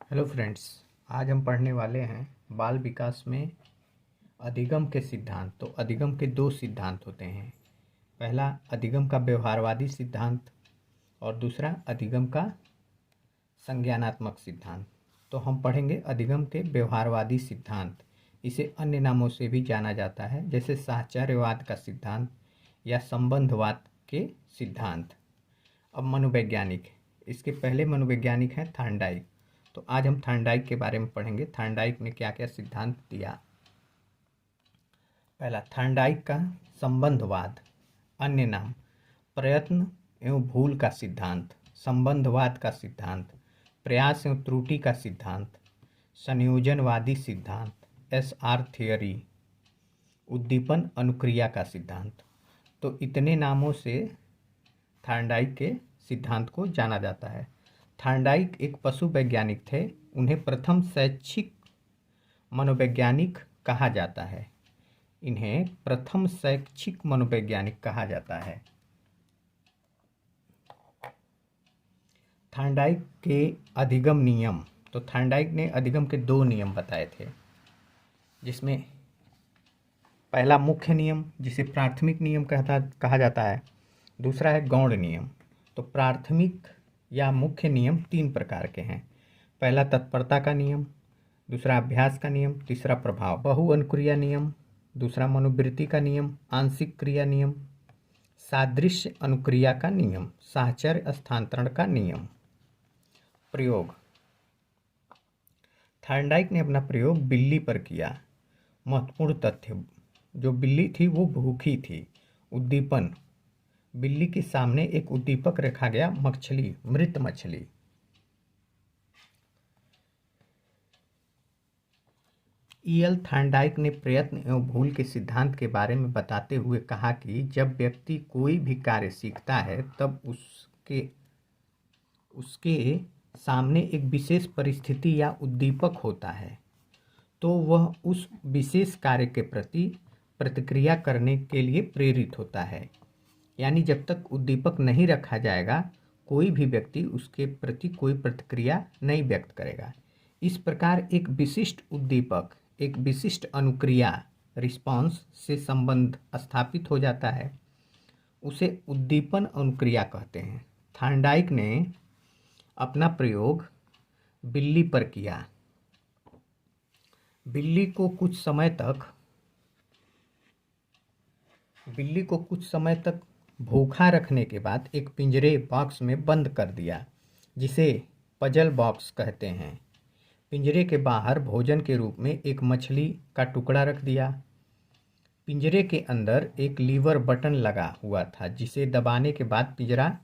Hello friends, आज हम पढ़ने वाले हैं बाल विकास में अधिगम के सिद्धांत। तो अधिगम के दो सिद्धांत होते हैं। पहला अधिगम का व्यवहारवादी सिद्धांत और दूसरा अधिगम का संज्ञानात्मक सिद्धांत। तो हम पढ़ेंगे अधिगम के व्यवहारवादी सिद्धांत। इसे अन्य नामों से भी जाना जाता है, जैसे साहचर्यवाद का सिद्धांत या संबंधवाद के सिद्धांत। अब मनोवैज्ञानिक, इसके पहले मनोवैज्ञानिक हैं थॉर्नडाइक। तो आज हम थॉर्नडाइक के बारे में पढ़ेंगे। थॉर्नडाइक ने क्या क्या सिद्धांत दिया। पहला, थॉर्नडाइक का संबंधवाद, अन्य नाम प्रयत्न एवं भूल का सिद्धांत, संबंधवाद का सिद्धांत, प्रयास एवं त्रुटि का सिद्धांत, संयोजनवादी सिद्धांत, SR थियरी, उद्दीपन अनुक्रिया का सिद्धांत। तो इतने नामों से थॉर्नडाइक के सिद्धांत को जाना जाता है। थॉर्नडाइक एक पशु वैज्ञानिक थे। उन्हें प्रथम शैक्षिक मनोवैज्ञानिक कहा जाता है। इन्हें प्रथम शैक्षिक मनोवैज्ञानिक कहा जाता है। थॉर्नडाइक के अधिगम नियम। तो थॉर्नडाइक ने अधिगम के दो नियम बताए थे, जिसमें पहला मुख्य नियम, जिसे प्राथमिक नियम कहा जाता है। दूसरा है गौण नियम। तो प्राथमिक या मुख्य नियम तीन प्रकार के हैं। पहला तत्परता का नियम, दूसरा अभ्यास का नियम, तीसरा प्रभाव बहु अनुक्रिया नियम, दूसरा मनोवृत्ति का नियम, आंशिक क्रिया नियम, सादृश्य अनुक्रिया का नियम, साहचर्य स्थानांतरण का नियम। प्रयोग, थॉर्नडाइक ने अपना प्रयोग बिल्ली पर किया। महत्वपूर्ण तथ्य, जो बिल्ली थी वो भूखी थी। उद्दीपन, बिल्ली के सामने एक उद्दीपक रखा गया, मछली, मृत मछली। E.L. थॉर्नडाइक ने प्रयत्न एवं भूल के सिद्धांत के बारे में बताते हुए कहा कि जब व्यक्ति कोई भी कार्य सीखता है तब उसके सामने एक विशेष परिस्थिति या उद्दीपक होता है, तो वह उस विशेष कार्य के प्रति प्रतिक्रिया करने के लिए प्रेरित होता है। यानी जब तक उद्दीपक नहीं रखा जाएगा, कोई भी व्यक्ति उसके प्रति कोई प्रतिक्रिया नहीं व्यक्त करेगा। इस प्रकार एक विशिष्ट उद्दीपक, एक विशिष्ट अनुक्रिया, रिस्पॉन्स से संबंध स्थापित हो जाता है। उसे उद्दीपन अनुक्रिया कहते हैं। थॉर्नडाइक ने अपना प्रयोग बिल्ली पर किया। बिल्ली को कुछ समय तक भूखा रखने के बाद एक पिंजरे बॉक्स में बंद कर दिया, जिसे पजल बॉक्स कहते हैं। पिंजरे के बाहर भोजन के रूप में एक मछली का टुकड़ा रख दिया। पिंजरे के अंदर एक लीवर बटन लगा हुआ था, जिसे दबाने के बाद पिंजरा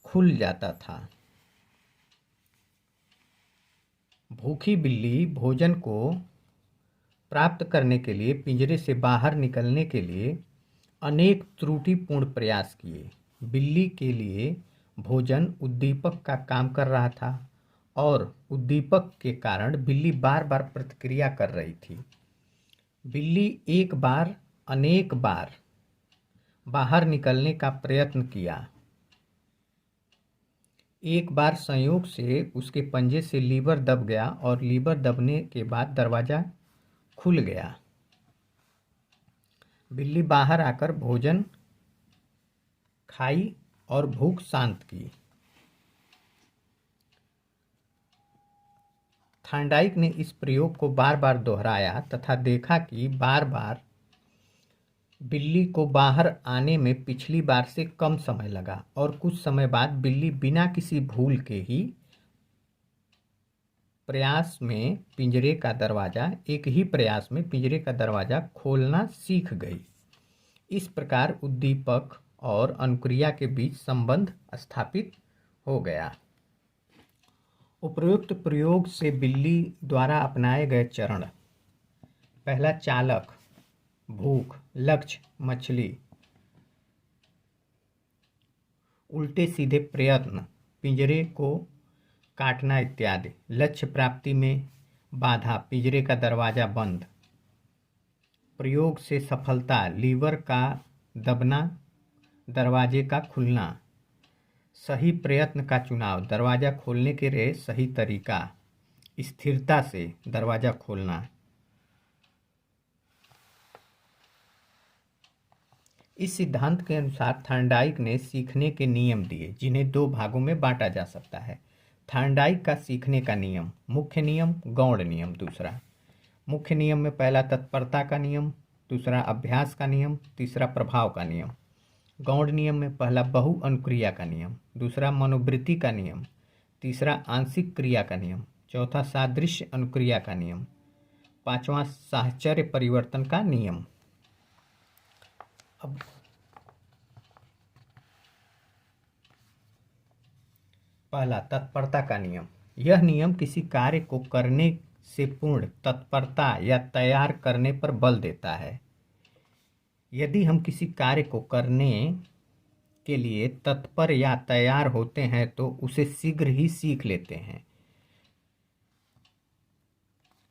खुल जाता था। भूखी बिल्ली भोजन को प्राप्त करने के लिए पिंजरे से बाहर निकलने के लिए अनेक त्रुटिपूर्ण प्रयास किए। बिल्ली के लिए भोजन उद्दीपक का काम कर रहा था और उद्दीपक के कारण बिल्ली बार बार प्रतिक्रिया कर रही थी। बिल्ली एक बार अनेक बार बाहर निकलने का प्रयत्न किया। एक बार संयोग से उसके पंजे से लीवर दब गया और लीवर दबने के बाद दरवाज़ा खुल गया। बिल्ली बाहर आकर भोजन खाई और भूख शांत की। थॉर्नडाइक ने इस प्रयोग को बार बार दोहराया तथा देखा कि बार बार बिल्ली को बाहर आने में पिछली बार से कम समय लगा और कुछ समय बाद बिल्ली बिना किसी भूल के ही एक ही प्रयास में पिंजरे का दरवाज़ा खोलना सीख गई। इस प्रकार उद्दीपक और अनुक्रिया के बीच संबंध स्थापित हो गया। उपरोक्त प्रयोग से बिल्ली द्वारा अपनाए गए चरण: पहला, चालक, भूख, लक्ष्य, मछली, उल्टे सीधे प्रयत्न, पिंजरे को काटना इत्यादि, लक्ष्य प्राप्ति में बाधा, पिंजरे का दरवाज़ा बंद, प्रयोग से सफलता, लीवर का दबना, दरवाजे का खुलना, सही प्रयत्न का चुनाव, दरवाज़ा खोलने के लिए सही तरीका, स्थिरता से दरवाज़ा खोलना। इस सिद्धांत के अनुसार थॉर्नडाइक ने सीखने के नियम दिए जिन्हें दो भागों में बांटा जा सकता है। थॉर्नडाइक का सीखने का नियम, मुख्य नियम, गौण नियम। दूसरा, मुख्य नियम में पहला तत्परता का नियम, दूसरा अभ्यास का नियम, तीसरा प्रभाव का नियम। गौण नियम में पहला बहु अनुक्रिया का नियम, दूसरा मनोवृत्ति का नियम, तीसरा आंशिक क्रिया का नियम, चौथा सादृश्य अनुक्रिया का नियम, पांचवा साहचर्य परिवर्तन का नियम। अब पहला तत्परता का नियम। यह नियम किसी कार्य को करने से पूर्ण तत्परता या तैयार करने पर बल देता है। यदि हम किसी कार्य को करने के लिए तत्पर या तैयार होते हैं तो उसे शीघ्र ही सीख लेते हैं।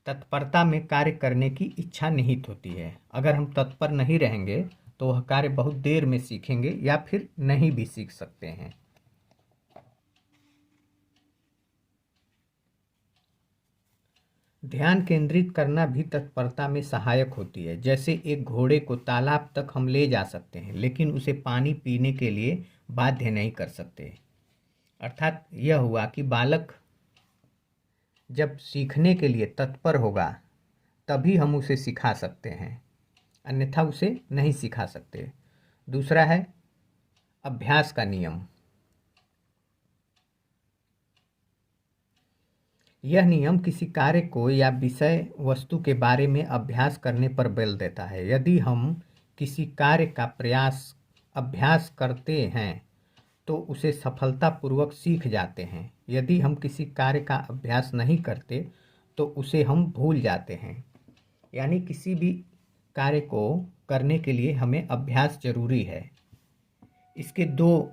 तत्परता में कार्य करने की इच्छा निहित होती है। अगर हम तत्पर नहीं रहेंगे तो वह कार्य बहुत देर में सीखेंगे या फिर नहीं भी सीख सकते हैं। ध्यान केंद्रित करना भी तत्परता में सहायक होती है। जैसे एक घोड़े को तालाब तक हम ले जा सकते हैं लेकिन उसे पानी पीने के लिए बाध्य नहीं कर सकते। अर्थात यह हुआ कि बालक जब सीखने के लिए तत्पर होगा तभी हम उसे सिखा सकते हैं, अन्यथा उसे नहीं सिखा सकते। दूसरा है अभ्यास का नियम। यह नियम किसी कार्य को या विषय वस्तु के बारे में अभ्यास करने पर बल देता है। यदि हम किसी कार्य का अभ्यास करते हैं तो उसे सफलतापूर्वक सीख जाते हैं। यदि हम किसी कार्य का अभ्यास नहीं करते तो उसे हम भूल जाते हैं। यानी किसी भी कार्य को करने के लिए हमें अभ्यास जरूरी है। इसके दो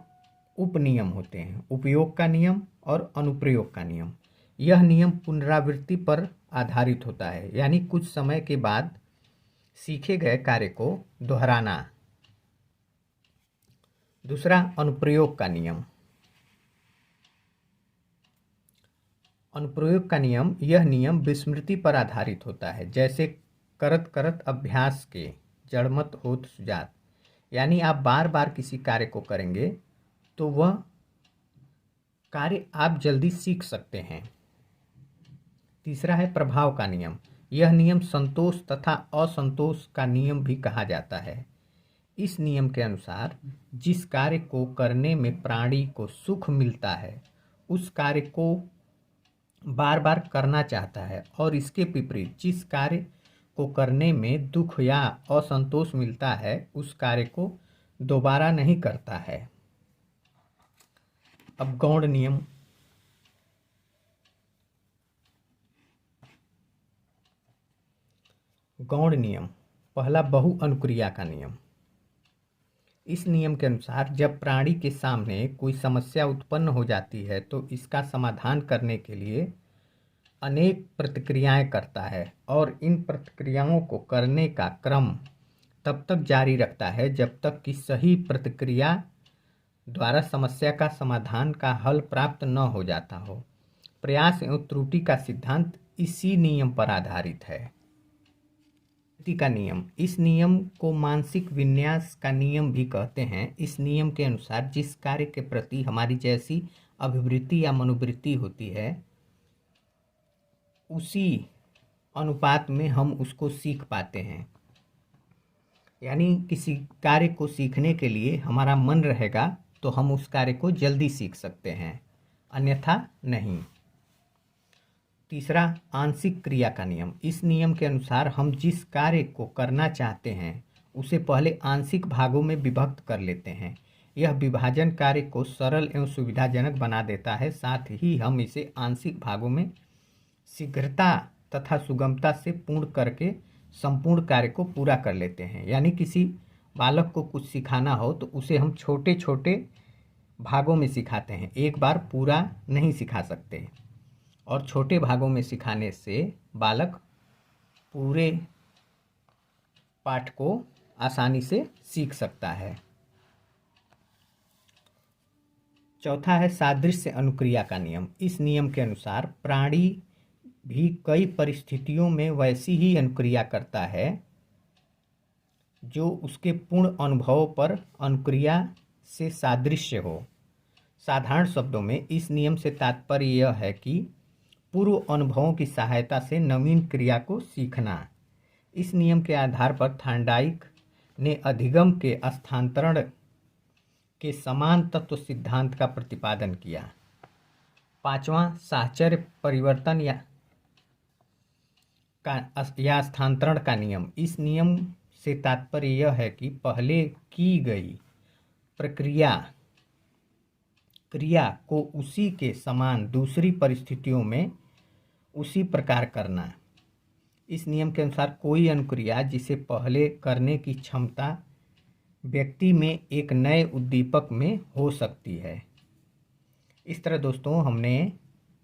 उपनियम होते हैं, उपयोग का नियम और अनुप्रयोग का नियम। यह नियम पुनरावृत्ति पर आधारित होता है, यानी कुछ समय के बाद सीखे गए कार्य को दोहराना। दूसरा, अनुप्रयोग का नियम। अनुप्रयोग का नियम, यह नियम विस्मृति पर आधारित होता है। जैसे करत करत अभ्यास के जड़मत होत सुजात, यानी आप बार बार किसी कार्य को करेंगे तो वह कार्य आप जल्दी सीख सकते हैं। तीसरा है प्रभाव का नियम। यह नियम संतोष तथा असंतोष का नियम भी कहा जाता है। इस नियम के अनुसार जिस कार्य को करने में प्राणी को सुख मिलता है उस कार्य को बार बार करना चाहता है, और इसके विपरीत जिस कार्य को करने में दुख या असंतोष मिलता है उस कार्य को दोबारा नहीं करता है। अब गौण नियम। गौण नियम, पहला बहु अनुक्रिया का नियम। इस नियम के अनुसार जब प्राणी के सामने कोई समस्या उत्पन्न हो जाती है तो इसका समाधान करने के लिए अनेक प्रतिक्रियाएं करता है, और इन प्रतिक्रियाओं को करने का क्रम तब तक जारी रखता है जब तक कि सही प्रतिक्रिया द्वारा समस्या का समाधान का हल प्राप्त न हो जाता हो। प्रयास एवं त्रुटि का सिद्धांत इसी नियम पर आधारित है। का नियम, इस नियम को मानसिक विन्यास का नियम भी कहते हैं। इस नियम के अनुसार जिस कार्य के प्रति हमारी जैसी अभिवृत्ति या मनोवृत्ति होती है उसी अनुपात में हम उसको सीख पाते हैं। यानी किसी कार्य को सीखने के लिए हमारा मन रहेगा तो हम उस कार्य को जल्दी सीख सकते हैं, अन्यथा नहीं। तीसरा, आंशिक क्रिया का नियम। इस नियम के अनुसार हम जिस कार्य को करना चाहते हैं उसे पहले आंशिक भागों में विभक्त कर लेते हैं। यह विभाजन कार्य को सरल एवं सुविधाजनक बना देता है। साथ ही हम इसे आंशिक भागों में शीघ्रता तथा सुगमता से पूर्ण करके संपूर्ण कार्य को पूरा कर लेते हैं। यानी किसी बालक को कुछ सिखाना हो तो उसे हम छोटे छोटे भागों में सिखाते हैं, एक बार पूरा नहीं सिखा सकते, और छोटे भागों में सिखाने से बालक पूरे पाठ को आसानी से सीख सकता है। चौथा है सादृश्य अनुक्रिया का नियम। इस नियम के अनुसार प्राणी भी कई परिस्थितियों में वैसी ही अनुक्रिया करता है जो उसके पूर्ण अनुभव पर अनुक्रिया से सादृश्य हो। साधारण शब्दों में इस नियम से तात्पर्य यह है कि पूर्व अनुभवों की सहायता से नवीन क्रिया को सीखना। इस नियम के आधार पर थार्नडाइक ने अधिगम के स्थानांतरण के समान तत्व सिद्धांत का प्रतिपादन किया। पांचवां, साहचर्य परिवर्तन या स्थानांतरण का नियम। इस नियम से तात्पर्य यह है कि पहले की गई क्रिया को उसी के समान दूसरी परिस्थितियों में उसी प्रकार करना। इस नियम के अनुसार कोई अनुक्रिया जिसे पहले करने की क्षमता व्यक्ति में एक नए उद्दीपक में हो सकती है। इस तरह दोस्तों हमने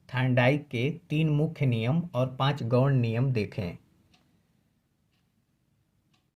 थार्नडाइक के 3 मुख्य नियम और 5 गौण नियम देखे।